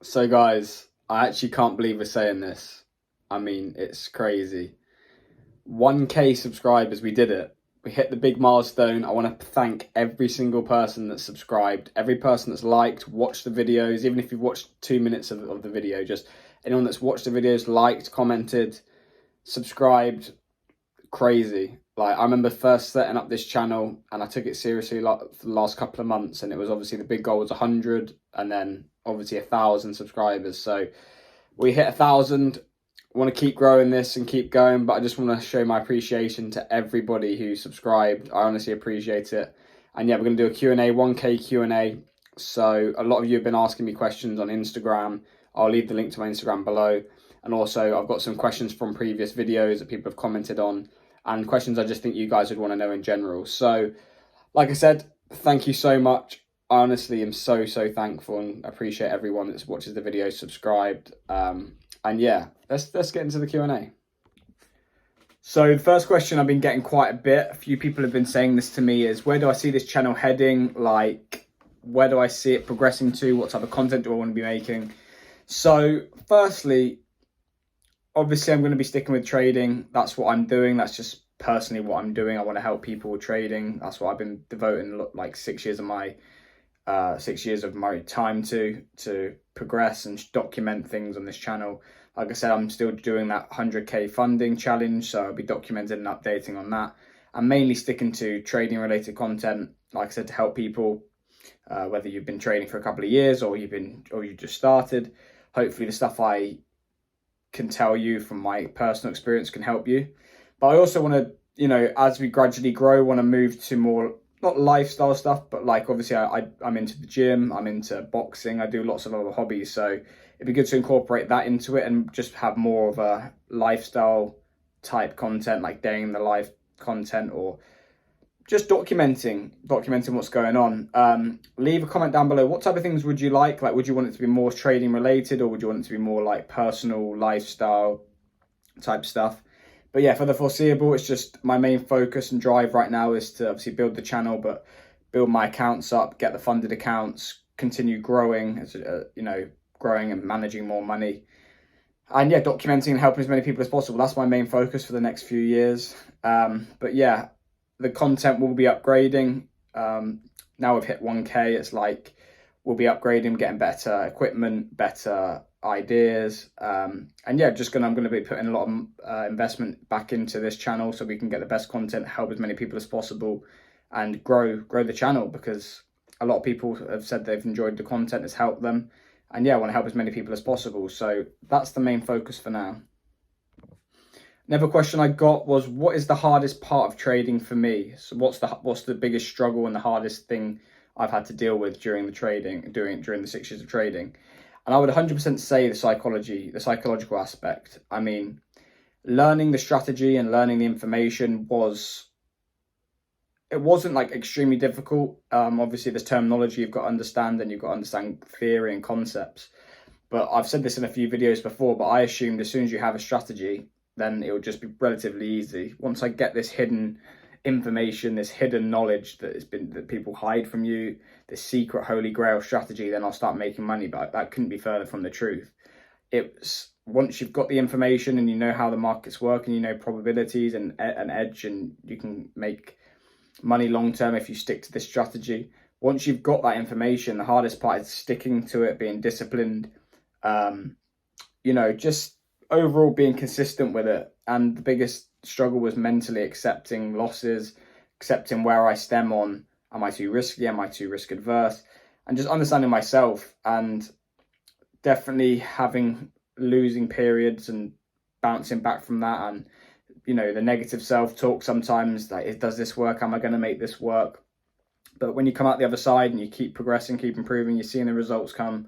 So guys, I actually can't believe we're saying this. I mean, it's crazy. 1K subscribers, we did it. We hit the big milestone. I want to thank every single person that's subscribed, every person that's liked, watched the videos, even if you've watched 2 minutes of the video, just anyone that's watched the videos, liked, commented, subscribed. Crazy. Like, I remember first setting up this channel and I took it seriously like for the last couple of months, and it was obviously the big goal was 100 and then obviously 1,000 subscribers. So we hit 1,000. Want to keep growing this and keep going, but I just want to show my appreciation to everybody who subscribed. I honestly appreciate it. And yeah, we're going to do a Q&A, 1K Q&A. So a lot of you have been asking me questions on Instagram. I'll leave the link to my Instagram below. And also I've got some questions from previous videos that people have commented on, and questions I just think you guys would want to know in general. So like I said, thank you so much. I honestly am so thankful and appreciate everyone that watches the video, subscribed. And yeah, let's get into the Q&A. So the first question I've been getting quite a bit, a few people have been saying this to me, is where do I see this channel heading? Like, where do I see it progressing to? What type of content do I want to be making? So firstly, obviously I'm going to be sticking with trading. That's what I'm doing. That's just personally what I'm doing. I want to help people with trading. That's what I've been devoting like 6 years of my 6 years of my time to progress and document things on this channel. Like I said, I'm still doing that 100k funding challenge, so I'll be documenting and updating on that. I'm mainly sticking to trading related content, like I said, to help people, whether you've been trading for a couple of years or you just started. Hopefully the stuff I can tell you from my personal experience can help you. But I also want to, as we gradually grow, want to move to more, not lifestyle stuff, but like obviously I'm into the gym, I'm into boxing, I do lots of other hobbies. So it'd be good to incorporate that into it and just have more of a lifestyle type content, like day in the life content, or just documenting what's going on. Leave a comment down below. What type of things would you like? Like, would you want it to be more trading related, or would you want it to be more like personal lifestyle type stuff? But yeah, for the foreseeable, it's just my main focus and drive right now is to obviously build the channel, but build my accounts up, get the funded accounts, continue growing, growing and managing more money. And yeah, documenting and helping as many people as possible. That's my main focus for the next few years. But yeah, the content will be upgrading. Now we've hit 1K, it's like we'll be upgrading, getting better equipment, better ideas, and yeah, I'm going to be putting a lot of investment back into this channel so we can get the best content, help as many people as possible, and grow the channel, because a lot of people have said they've enjoyed the content, it's helped them, and yeah, I want to help as many people as possible. So that's the main focus for now. Another question I got was, what is the hardest part of trading for me? So what's the biggest struggle and the hardest thing I've had to deal with during the 6 years of trading? And I would 100% say the psychological aspect. I mean, learning the strategy and learning the information wasn't like extremely difficult. Obviously there's terminology you've got to understand, and you've got to understand theory and concepts. But I've said this in a few videos before, but I assumed as soon as you have a strategy, then it will just be relatively easy. Once I get this hidden information, this hidden knowledge that people hide from you, this secret holy grail strategy, then I'll start making money. But that couldn't be further from the truth. It's once you've got the information and you know how the markets work and you know probabilities and an edge, and you can make money long term if you stick to this strategy. Once you've got that information, the hardest part is sticking to it, being disciplined, just overall being consistent with it. And the biggest struggle was mentally accepting losses, accepting where I stem on. Am I too risky? Am I too risk adverse? And just understanding myself, and definitely having losing periods and bouncing back from that. And, the negative self-talk sometimes, like, does this work? Am I going to make this work? But when you come out the other side and you keep progressing, keep improving, you're seeing the results come,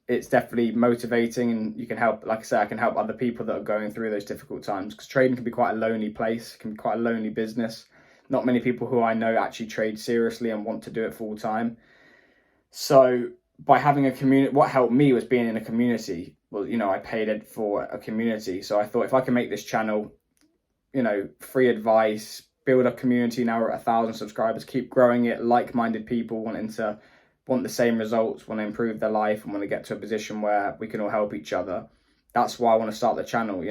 it's definitely motivating, and you can help, like I say, I can help other people that are going through those difficult times, because trading can be quite a lonely place, can be quite a lonely business. Not many people who I know actually trade seriously and want to do it full time. So by having a community, what helped me was being in a community. Well, I paid it for a community. So I thought, if I can make this channel, free advice, build a community. Now we're at 1,000 subscribers, keep growing it, like-minded people wanting to want the same results, want to improve their life, and want to get to a position where we can all help each other. That's why I want to start the channel,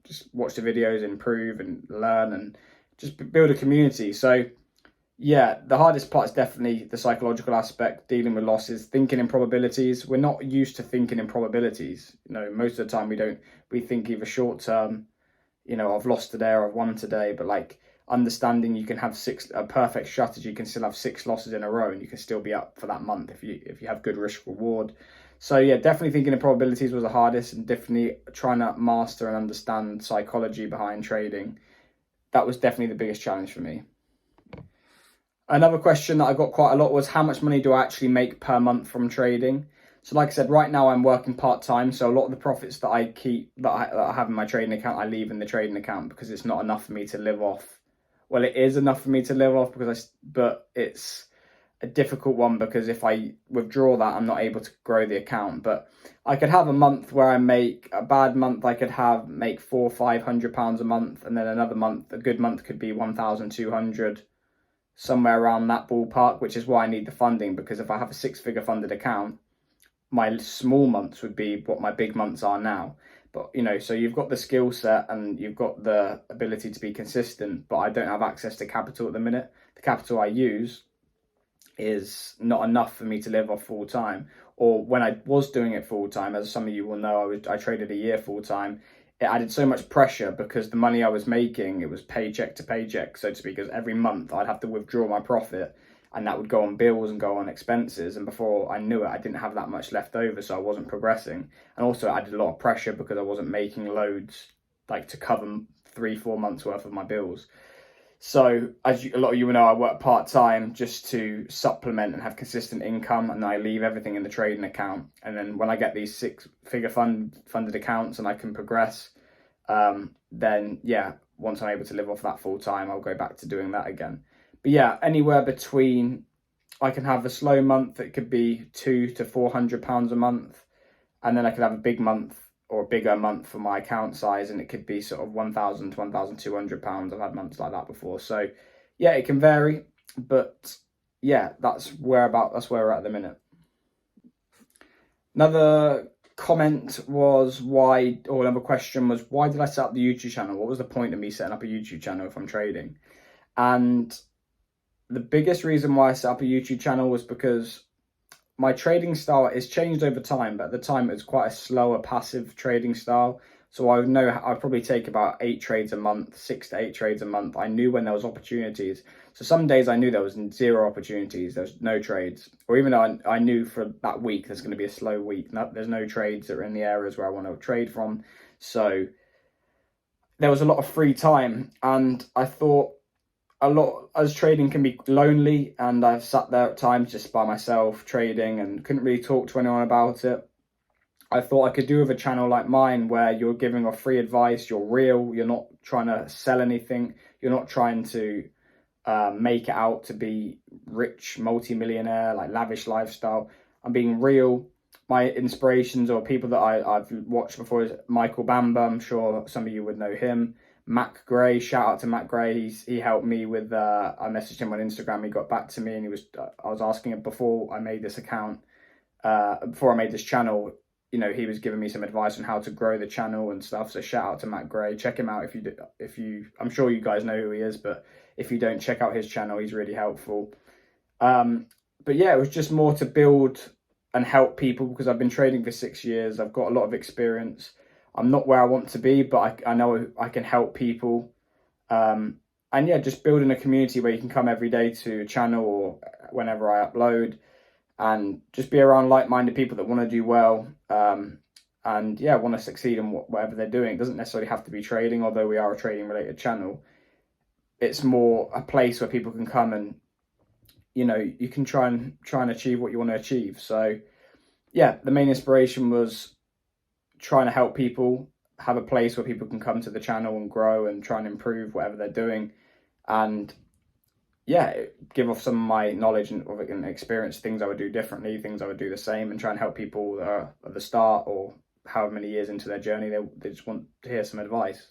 just watch the videos, improve and learn, and just build a community. So yeah, the hardest part is definitely the psychological aspect, dealing with losses, thinking in probabilities. We're not used to thinking in probabilities. Most of the time we think either short term, I've lost today or I've won today, but like understanding you can have a perfect strategy, you can still have 6 losses in a row and you can still be up for that month if you have good risk reward. So yeah, definitely thinking in probabilities was the hardest, and definitely trying to master and understand psychology behind trading. That was definitely the biggest challenge for me. Another question that I got quite a lot was, how much money do I actually make per month from trading? So like I said, right now I'm working part-time, so a lot of the profits that I keep, that I have in my trading account, I leave in the trading account because it's not enough for me to live off. Well, it is enough for me to live off, but it's a difficult one because if I withdraw that, I'm not able to grow the account. But I could have a month where I make a bad month, I could make £400-500 a month, and then another month, a good month could be 1,200. Somewhere around that ballpark, which is why I need the funding, because if I have a 6-figure funded account, my small months would be what my big months are now. But so you've got the skill set and you've got the ability to be consistent, but I don't have access to capital at the minute. The capital I use is not enough for me to live off full time. Or when I was doing it full time, as some of you will know, I traded a year full time. It added so much pressure because the money I was making, it was paycheck to paycheck, so to speak, because every month I'd have to withdraw my profit and that would go on bills and go on expenses. And before I knew it, I didn't have that much left over, so I wasn't progressing. And also it added a lot of pressure because I wasn't making loads, like to cover 3-4 months worth of my bills. So as a lot of you will know, I work part-time just to supplement and have consistent income, and I leave everything in the trading account. And then when I get these 6-figure funded accounts and I can progress, then yeah, once I'm able to live off that full-time, I'll go back to doing that again. But yeah, anywhere between, I can have a slow month, it could be £200 to £400 a month, and then I could have a big month or a bigger month for my account size, and it could be sort of £1,000 to £1,200. I've had months like that before. So yeah, it can vary, but yeah, that's where we're at the minute. Another comment was another question was, why did I set up the YouTube channel? What was the point of me setting up a YouTube channel if I'm trading? And the biggest reason why I set up a YouTube channel was because my trading style is changed over time, but at the time it was quite a slower, passive trading style. So I would know I'd probably take about 8 trades a month, 6 to 8 trades a month. I knew when there was opportunities. So some days I knew there was 0 opportunities, there's no trades. Or even though I knew for that week there's going to be a slow week, there's no trades that are in the areas where I want to trade from. So there was a lot of free time, and I thought, as trading can be lonely, and I've sat there at times just by myself trading and couldn't really talk to anyone about it. I thought I could do with a channel like mine where you're giving off free advice, you're real, you're not trying to sell anything, you're not trying to make it out to be rich, multi-millionaire, like lavish lifestyle. I'm being real. My inspirations or people that I've watched before is Michael Bamba. I'm sure some of you would know him. Mac Gray, shout out to Mac Gray. He helped me with, I messaged him on Instagram. He got back to me, and I was asking him before I made this account, before I made this channel, he was giving me some advice on how to grow the channel and stuff. So shout out to Mac Gray. Check him out if you, I'm sure you guys know who he is, but if you don't, check out his channel. He's really helpful. But yeah, it was just more to build and help people because I've been trading for 6 years. I've got a lot of experience. I'm not where I want to be, but I know I can help people. And yeah, just building a community where you can come every day to a channel or whenever I upload, and just be around like-minded people that want to do well. And yeah, want to succeed in whatever they're doing. It doesn't necessarily have to be trading, although we are a trading related channel. It's more a place where people can come and, you can try and achieve what you want to achieve. So yeah, the main inspiration was trying to help people, have a place where people can come to the channel and grow and try and improve whatever they're doing. And yeah, give off some of my knowledge and experience, things I would do differently, things I would do the same, and try and help people that are at the start or however many years into their journey, they just want to hear some advice.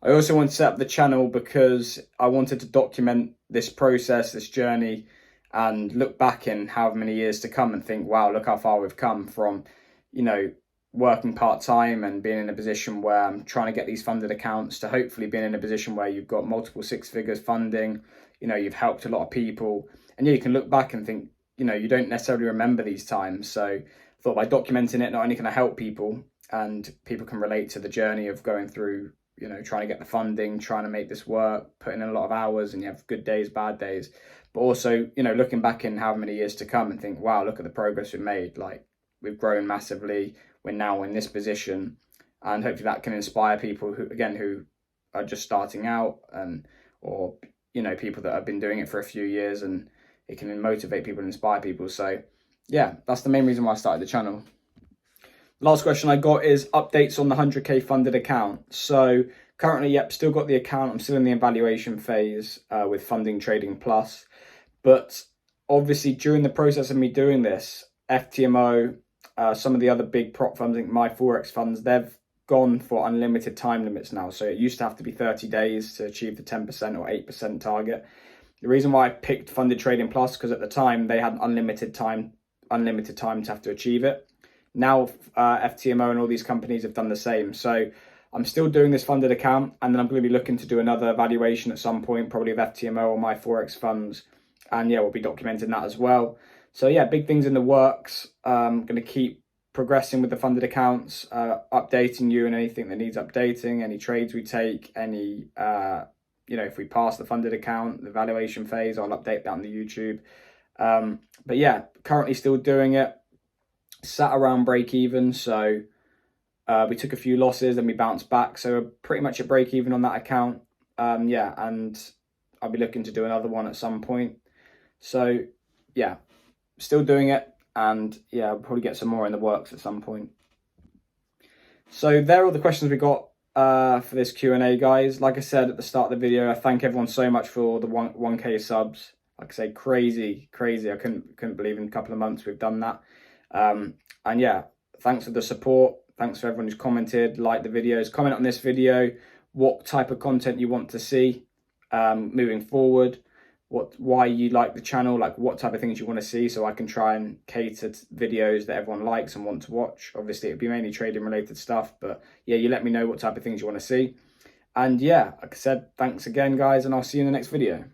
I also wanted to set up the channel because I wanted to document this process, this journey, and look back in however many years to come and think, wow, look how far we've come from, you know, working part-time and being in a position where I'm trying to get these funded accounts to hopefully being in a position where you've got multiple six figures funding, you know, you've helped a lot of people. And yeah, you can look back and think, you know, you don't necessarily remember these times. So I thought by documenting it, not only can I help people and people can relate to the journey of going through, you know, trying to get the funding, trying to make this work, putting in a lot of hours, and you have good days, bad days, but also, you know, looking back in however many years to come and think, wow, look at the progress we've made. Like, we've grown massively. We're now in this position, and hopefully that can inspire people who are just starting out, and or, you know, people that have been doing it for a few years, and it can motivate people and inspire people. So yeah, that's the main reason why I started the channel. Last question I got is updates on the 100k funded account. So currently, yep, still got the account. I'm still in the evaluation phase with Funding Trading Plus. But obviously, during the process of me doing this, FTMO, some of the other big prop funds, like My Forex funds, they've gone for unlimited time limits now. So it used to have to be 30 days to achieve the 10% or 8% target. The reason why I picked Funded Trading Plus, because at the time they had unlimited time to have to achieve it. Now FTMO and all these companies have done the same. So I'm still doing this funded account, and then I'm going to be looking to do another evaluation at some point, probably of FTMO or My Forex funds. And yeah, we'll be documenting that as well. So yeah, big things in the works. I'm going to keep progressing with the funded accounts, updating you on anything that needs updating, any trades we take, any, you know, if we pass the funded account, the evaluation phase, I'll update that on the YouTube. But yeah, currently still doing it. Sat around break even, so we took a few losses and we bounced back, so we're pretty much at break even on that account. Yeah, and I'll be looking to do another one at some point. So yeah, still doing it, and yeah, I'll probably get some more in the works at some point. So there are all the questions we got for this Q&A, guys. Like I said at the start of the video, I thank everyone so much for the 1k subs. Like I say, crazy. I couldn't believe in a couple of months we've done that. And yeah, thanks for the support. Thanks for everyone who's commented, liked the videos. Comment on this video what type of content you want to see moving forward, why you like the channel, like what type of things you want to see, so I can try and cater to videos that everyone likes and want to watch. Obviously, it'd be mainly trading related stuff, but yeah, you let me know what type of things you want to see. And yeah, like I said, thanks again, guys, and I'll see you in the next video.